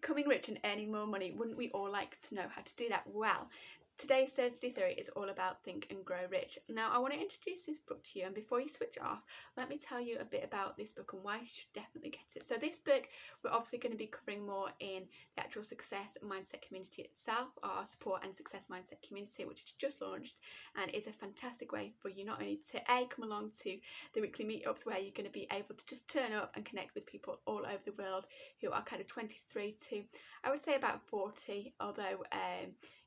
becoming rich and earning more money. Wouldn't we all like to know how to do that? Well, today's Thursday Theory is all about Think and Grow Rich. Now, I want to introduce this book to you, and before you switch off, let me tell you a bit about this book and why you should definitely get it. So this book, we're obviously going to be covering more in the actual success mindset community itself, our support and success mindset community, which is just launched and is a fantastic way for you not only to come along to the weekly meetups where you're going to be able to just turn up and connect with people all over the world who are kind of 23 to, I would say, about 40, although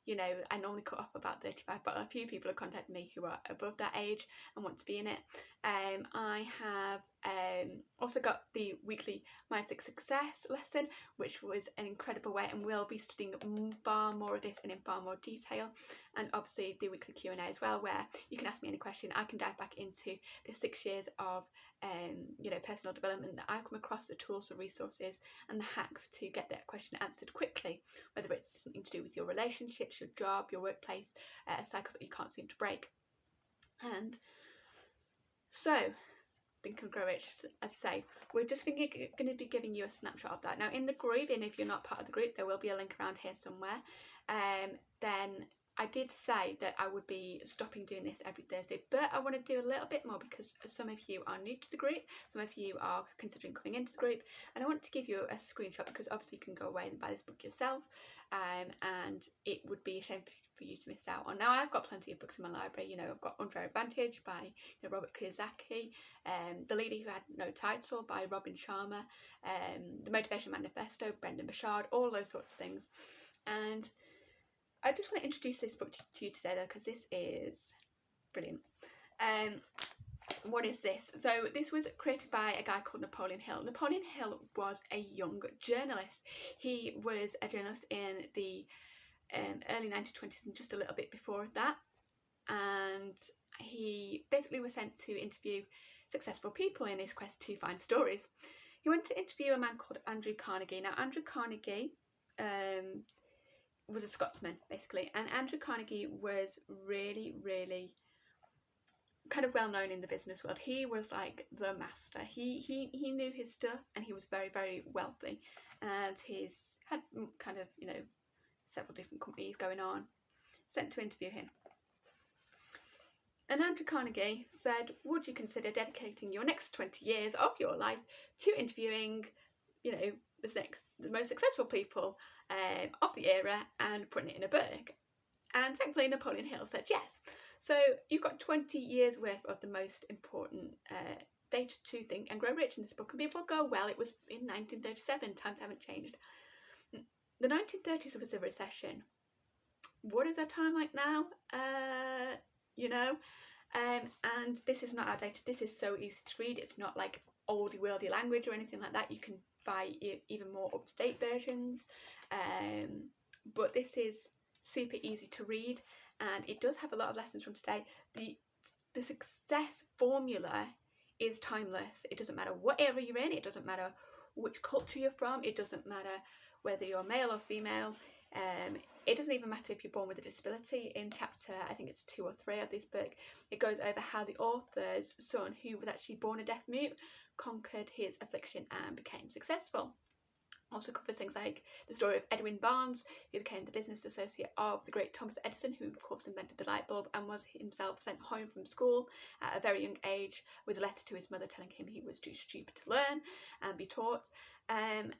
you know, I normally cut off about 35, but a few people have contacted me who are above that age and want to be in it. I have also got the weekly Mindset Success lesson, which was an incredible way, and we'll be studying far more of this and in far more detail. And obviously the weekly Q&A as well, where you can ask me any question. I can dive back into the 6 years of you know, personal development that I've come across, the tools, the resources and the hacks to get that question answered quickly, whether it's something to do with your relationships, your job, your workplace, a cycle that you can't seem to break. And so Think and Grow Rich, as I say, we're just going to be giving you a snapshot of that. Now in the Grieving, if you're not part of the group, there will be a link around here somewhere. Then I did say that I would be stopping doing this every Thursday, but I want to do a little bit more because some of you are new to the group, some of you are considering coming into the group, and I want to give you a screenshot because obviously you can go away and buy this book yourself, and it would be a shame for you to miss out on. Now I've got plenty of books in my library. You know, I've got Unfair Advantage by Robert Kiyosaki, The Leader Who Had No Title by Robin Sharma, The Motivation Manifesto, Brendan Burchard, all those sorts of things. And I just want to introduce this book to you today though, because this is brilliant. What is this? So this was created by a guy called Napoleon Hill. Napoleon Hill was a young journalist. He was a journalist in the early 1920s and just a little bit before that. And he basically was sent to interview successful people in his quest to find stories. He went to interview a man called Andrew Carnegie. Now Andrew Carnegie was a Scotsman basically, and Andrew Carnegie was really kind of well known in the business world. He was like the master. He knew his stuff, and he was very wealthy, and he's had kind of, you know, several different companies going on. Sent to interview him, and Andrew Carnegie said, would you consider dedicating your next 20 years of your life to interviewing, you know, the most successful people of the era and putting it in a book? And thankfully Napoleon Hill said yes. So you've got 20 years worth of the most important data to think and grow rich in this book. And people go, well, it was in 1937, times haven't changed. The 1930s was a recession. What is our time like now? You know, and this is not outdated. This is so easy to read. It's not like oldie worldy language or anything like that. You can buy even more up-to-date versions, but this is super easy to read, and it does have a lot of lessons from today. The success formula is timeless. It doesn't matter what area you're in, it doesn't matter which culture you're from, it doesn't matter whether you're male or female, it doesn't even matter if you're born with a disability. In chapter, I think it's 2 or 3 of this book, it goes over how the author's son, who was actually born a deaf mute, conquered his affliction and became successful. Also covers things like the story of Edwin Barnes, who became the business associate of the great Thomas Edison, who of course invented the light bulb, and was himself sent home from school at a very young age with a letter to his mother telling him he was too stupid to learn and be taught, and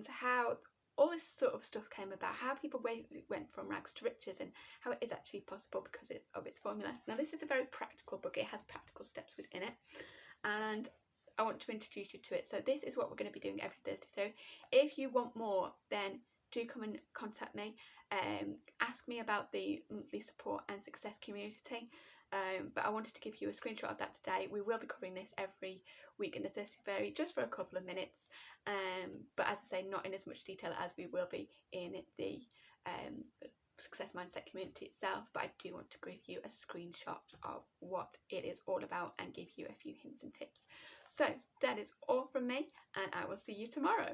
how all this sort of stuff came about, how people went from rags to riches, and how it is actually possible because of its formula. Now this is a very practical book. It has practical steps within it, and I want to introduce you to it. So this is what we're going to be doing every Thursday through. If you want more, then do come and contact me. Ask me about the monthly support and success community. But I wanted to give you a screenshot of that today. We will be covering this every week in the Thursday Theory, just for a couple of minutes. But as I say, not in as much detail as we will be in the success mindset community itself. But I do want to give you a screenshot of what it is all about and give you a few hints and tips. So that is all from me, and I will see you tomorrow.